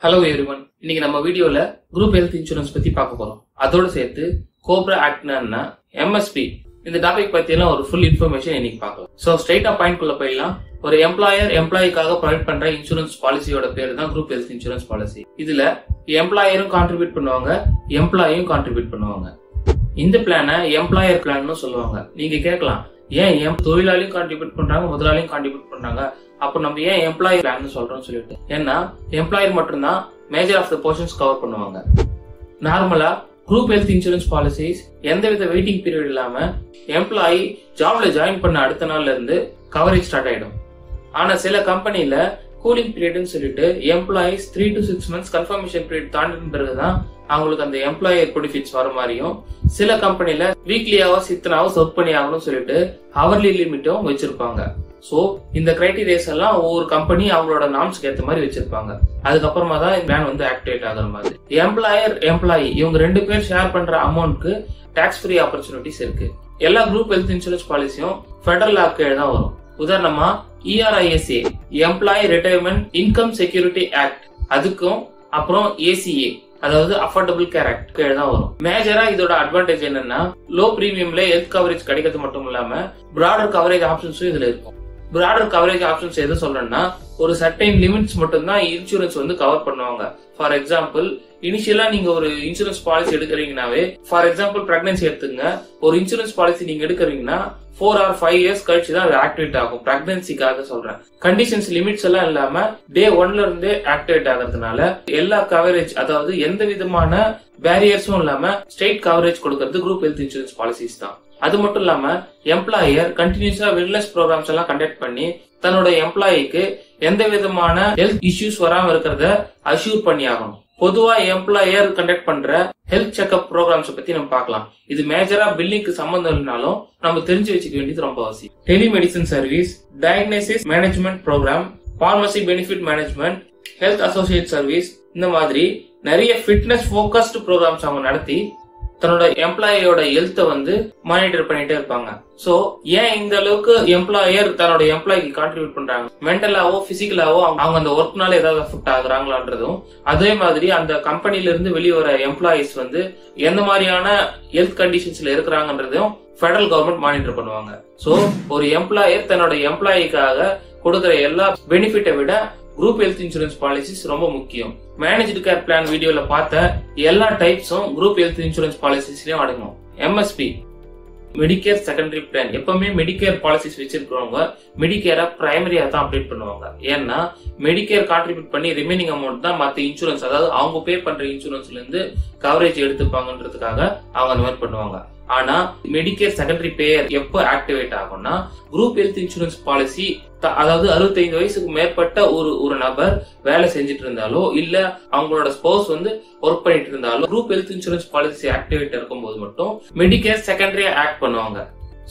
Hello everyone, இன்னைக்கு நம்ம வீடியோல குரூப் ஹெல்த் இன்சூரன்ஸ் பத்தி பார்க்க போறோம். அதோட சேர்த்து கோப்ரா ஆக்ட்னா எம்எஸ்பி இந்த டாபிக் பத்தி எல்லாம் ஒரு ஃபுல் இன்ஃபர்மேஷன் இன்னைக்கு பார்க்கலாம். சோ ஸ்ட்ரைட்டா பாயிண்ட் குள்ள போயிடலாம். ஒரு எம்ப்ளாயிக்காக ப்ரொவைட் பண்ற இன்சூரன்ஸ் பாலிசியோட பேரு தான் குரூப் ஹெல்த் இன்சூரன்ஸ் பாலிசி. இதுல எம்ப்ளாயரும் கான்ட்ரிபியூட் பண்ணுவாங்க, எம்ப்ளாயும் கான்ட்ரிபியூட் பண்ணுவாங்க. இந்த பிளான எம்ப்ளாயர் பிளான்னு சொல்லுவாங்க. நீங்க கேட்கலாம், ஏன் தொழிலாளியும் கான்ட்ரிபியூட் பண்றாங்க, முதலாளியும் கான்ட்ரிபியூட் பண்றாங்க, அப்ப நம்ம ஏன் எம்ப்ளாயி பிளான் சொல்றோம்னு சொல்லிட்டு. ஏன்னா எம்ப்ளாயர் மட்டும்தான் major of the portions cover பண்ணுவாங்க. நார்மலா குரூப் ஹெல்த் இன்சூரன்ஸ் பாலிசிஸ் எந்தவித வெயிட்டிங் பீரியட் இல்லாம எம்ப்ளாயி ஜாப்ல ஜாயின் பண்ண அடுத்த நாள்ல இருந்து கவரேஜ் ஸ்டார்ட் ஆயிடும். ஆனா சில கம்பெனில கூலிங் பீரியட்னு சொல்லிட்டு employees 3 to 6 months confirmation period தாண்டின பிறகுதான் அவங்களுக்கு அந்த எம்ப்ளாயர் பெனிஃபிட்ஸ் வர மாதிரியும், சில கம்பெனில வீக்லி ஹவர்ஸ் இத்தனை ஹவர்ஸ் ஒர்க் பண்ணி ஆகணும்னு சொல்லிட்டு ஹவர்லி லிமிட்டும் வச்சிருப்பாங்க. சோ இந்த கிரைட்டீரியாஸ் எல்லாம் ஒவ்வொரு கம்பெனி அவங்களோட நார்ம்ஸ்க்கு ஏற்ற மாதிரி வச்சிருப்பாங்க. அதுக்கப்புறமா தான் இந்த பிளான் வந்து ஆக்டிவேட் ஆகிற மாதிரி. எம்ப்ளாயர் எம்ப்ளாயி இவங்க ரெண்டு பேர் ஷேர் பண்ற அமௌண்ட்க்கு டாக்ஸ் ஃப்ரீ ஆப்பர்ச்சுனிட்டிஸ் இருக்கு. எல்லா குரூப் ஹெல்த் இன்சூரன்ஸ் பாலிசியும் ஃபெடரல் லா கீழே தான் வரும். உதாரணமா ERISA employee retirement income security act, அதுக்கும் அப்புறம் ACA அதாவது அஃபோர்டபிள் கேர் ஆக்ட் கீழே தான் வரும். மேஜரா இதோட அட்வான்டேஜ் என்னன்னா லோ பிரீமியம்ல ஹெல்த் கவரேஜ் கிடைக்கிறது மட்டும் இல்லாம பிராடர் கவரேஜ் ஆப்ஷன்ஸும் இதுல இருக்கும். பிராடர் கவரேஜ் ஆப்ஷன்ஸ் எது சொல்றேன்னா, ஒரு சர்டைன் லிமிட்ஸ் மட்டும் தான் இன்சூரன்ஸ் வந்து கவர் பண்ணுவாங்க. ஃபார் எக்ஸாம்பிள், இனிஷியலா நீங்க ஒரு இன்சூரன்ஸ் பாலிசி எடுக்கிறீங்கன்னாவே, ஃபார் எக்ஸாம்பிள் பிரெக்னன்சி எடுத்துங்க, ஒரு இன்சூரன்ஸ் பாலிசி நீங்க எடுக்கிறீங்கன்னா 4 or 5 years கழிச்சு தான் அது ஆக்டிவேட் ஆகும். பிரெக்னன்சிக்காக சொல்றேன். கண்டிஷன்ஸ் லிமிட்ஸ் எல்லாம் இல்லாம டே 1ல இருந்தே ஆக்டிவேட் ஆகிறதுனால எல்லா கவரேஜ், அதாவது எந்த விதமான பேரியர்ஸும் இல்லாம ஸ்ட்ரெயிட் கவரேஜ் கொடுக்கறது குரூப் ஹெல்த் இன்சூரன்ஸ் பாலிசிஸ் தான். அது மட்டும் இல்லாம எம்ப்ளாயர் கண்டினியூஸா வெல்னஸ் ப்ரோக்ராம்ஸ் எல்லாம் கண்டக்ட் பண்ணி தன்னோட எம்ப்ளாயிக்கு எந்த விதமான ஹெல்த் இஷ்யூஸ் வராம இருக்கிறத அஷ்யூர் பண்ணி ஆகணும். பொதுவா எம்ப்ளாயர் கண்டக்ட் பண்ற ஹெல்த் செக்அப் ப்ரோக்ராம்ஸ் பத்தி நம்ம பார்க்கலாம். இது மேஜரா பில்லிங்க்கு சம்பந்தம் இல்லைனாலும் நம்ம தெரிஞ்சு வச்சுக்க வேண்டியது ரொம்ப அவசியம். Telemedicine service, diagnosis management program, pharmacy benefit management, health associate service, இந்த மாதிரி நிறைய ஃபிட்னஸ் போக்கஸ்டு ப்ரோக்ராம்ஸ் அவங்க நடத்தி தன்னோட எம்ப்ளாயோட ஹெல்த்தை வந்து மானிட்டர் பண்ணிட்டே இருப்பாங்க. சோ ஏன் இந்த அளவுக்கு எம்ப்ளாயர் தன்னோட எம்ப்ளாய்க்கு கான்ட்ரிபியூட் பண்றாங்க, மென்டலாவோ பிசிக்கலாவோ அவங்க அந்த ஒர்க்னால ஏதாவது அஃபெக்ட் ஆகுறாங்களான்றதும், அதே மாதிரி அந்த கம்பெனில இருந்து வெளியே வர எம்ப்ளாயிஸ் வந்து எந்த மாதிரியான ஹெல்த் கண்டிஷன்ஸ்ல இருக்கிறாங்கன்றதையும் ஃபெடரல் கவர்மெண்ட் மானிட்டர் பண்ணுவாங்க. சோ ஒரு எம்ப்ளாயர் தன்னோட எம்ப்ளாயிக்காக கொடுக்கிற எல்லா பெனிஃபிட்டை விட குரூப் ஹெல்த் இன்சூரன்ஸ் பாலிசிஸ் ரொம்ப முக்கியம். மேனேஜ்டு கேர் பிளான் வீடியோல பார்த்த எல்லா டைப்ஸும் குரூப் ஹெல்த் இன்சூரன்ஸ் பாலிசிஸ்லயும் அடங்கும். MSP Medicare secondary plan. எப்பவுமே மெடிக்கேர் பாலிசிஸ் வச்சிருக்கிறவங்க மெடிக்கேரை பிரைமரியா தான் அப்டேட் பண்ணுவாங்க. ஏன்னா மெடிக்கேர் கான்ட்ரிபியூட் பண்ணி ரிமைனிங் அமௌண்ட் தான் மத்த இன்சூரன்ஸ், அதாவது அவங்க பே பண்ற இன்சூரன்ஸ்ல இருந்து கவரேஜ் எடுத்துப்பாங்கன்றதுக்காக அவங்க அந்த மாதிரி பண்ணுவாங்க. ஆனா மெடிக்கேர் செகண்டரி பேயர் எப்ப ஆக்டிவேட் ஆகும்னா, குரூப் ஹெல்த் இன்சூரன்ஸ் பாலிசி, அதாவது 65 வயசுக்கு மேற்பட்ட ஒரு நபர் வேலை செஞ்சுட்டு இருந்தாலோ இல்ல அவங்களோட ஸ்பௌஸ் வந்து ஒர்க் பண்ணிட்டு இருந்தாலோ group health insurance policy activate இருக்கும்போது மட்டும் மெடிக்கேர் செகண்டரியா ஆக்ட் பண்ணுவாங்க.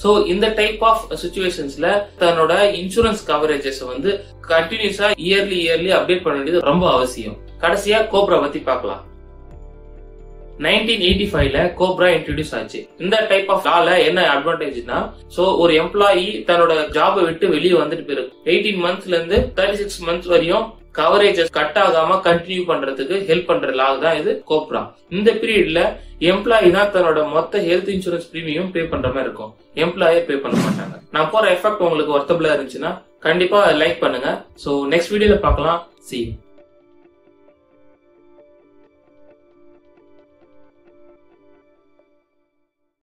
சோ இந்த டைப் ஆஃப் சிச்சுவேஷன்ஸ்ல தன்னோட இன்சூரன்ஸ் கவரேஜஸ் வந்து கண்டினியூஸா இயர்லி அப்டேட் பண்ண வேண்டியது ரொம்ப அவசியம். கடைசியா கோப்ரா பத்தி பார்க்கலாம். 1985ல கோப்ரா இன்ட்ரோடியூஸ் ஆச்சு. இந்த டைப் ஆஃப் லால என்ன அட்வான்டேஜ்னா, சோ ஒரு எம்ப்ளாயி தன்னோட ஜாபை விட்டு வெளியே வந்துட்டு பிறகு 18 monthsல இருந்து 36 months வரையும் கவரேஜஸ் கட் ஆகாம கண்டினியூ பண்றதுக்கு ஹெல்ப் பண்ற லா தான் இது கோப்ரா. இந்த பீரியட்ல எம்ப்ளாயி தான் தன்னோட மொத்த ஹெல்த் இன்சூரன்ஸ் பிரீமியம் பே பண்ற மாதிரி இருக்கும். எம்ப்ளாயர் பே பண்ண மாட்டாங்க. நான் போற எஃபெக்ட் உங்களுக்கு ஒர்த்தபிளா இருந்துச்சுன்னா கண்டிப்பா லைக் பண்ணுங்க. சோ நெக்ஸ்ட் வீடியோல பார்க்கலாம். See you.